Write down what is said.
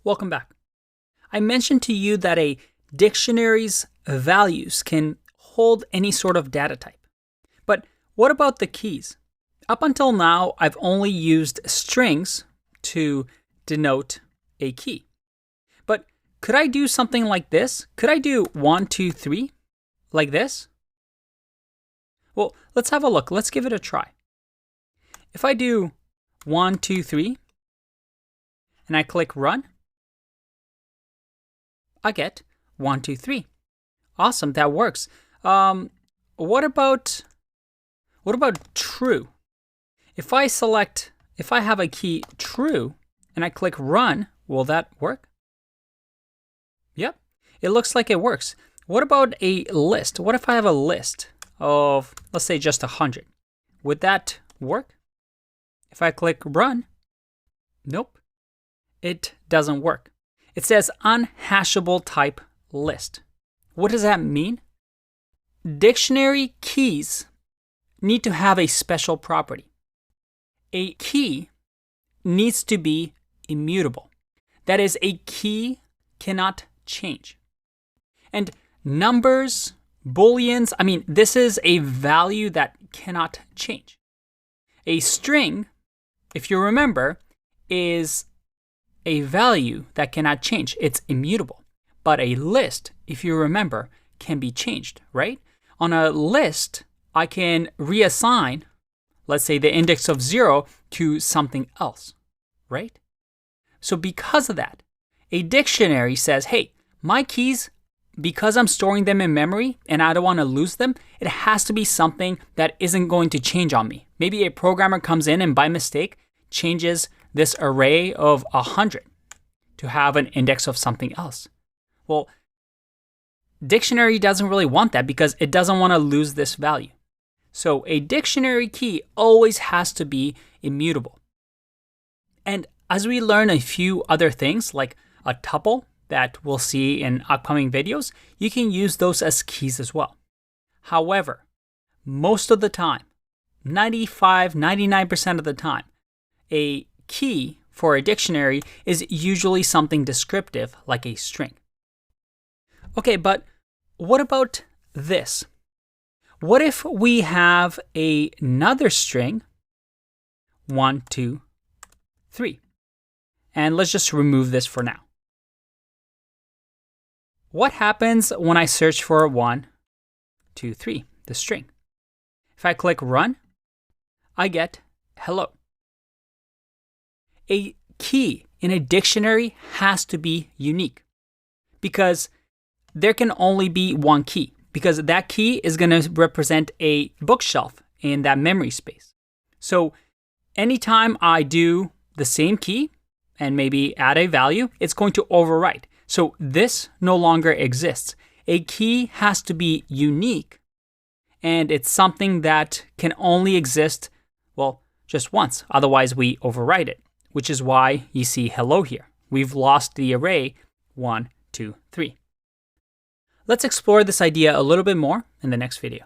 Welcome back. I mentioned to you that a dictionary's values can hold any sort of data type. But what about the keys? Up until now, I've only used strings to denote a key. But could I do something like this? Could I do 1, 2, 3 like this? Well, let's have a look. Let's give it a try. If I do 1, 2, 3, and I click run, I get 1, 2, 3. Awesome, that works. What about true? If I have a key true and I click run, will that work? Yep, it looks like it works. What about a list? What if I have a list of, let's say, just 100? Would that work? If I click run, nope, it doesn't work. It says unhashable type list. What does that mean? Dictionary keys need to have a special property. A key needs to be immutable. That is, a key cannot change. And numbers, booleans, this is a value that cannot change. A string, if you remember, is a value that cannot change. It's immutable. But a list, if you remember, can be changed, right? On a list, I can reassign, let's say, the index of 0 to something else, right? So because of that, a dictionary says, hey, my keys, because I'm storing them in memory and I don't want to lose them, it has to be something that isn't going to change on me. Maybe a programmer comes in and by mistake changes this array of 100 to have an index of something else. Well, dictionary doesn't really want that because it doesn't want to lose this value. So a dictionary key always has to be immutable. And as we learn a few other things like a tuple that we'll see in upcoming videos, you can use those as keys as well. However, most of the time, 99% of the time, a key for a dictionary is usually something descriptive like a string. Okay, but what about this? What if we have another string, 1, 2, 3? And let's just remove this for now. What happens when I search for 1, 2, 3, the string? If I click run, I get hello. A key in a dictionary has to be unique because there can only be one key, because that key is going to represent a bookshelf in that memory space. So anytime I do the same key and maybe add a value, it's going to overwrite. So this no longer exists. A key has to be unique, and it's something that can only exist, well, just once. Otherwise, we overwrite it, which is why you see hello here. We've lost the array 1, 2, 3. Let's explore this idea a little bit more in the next video.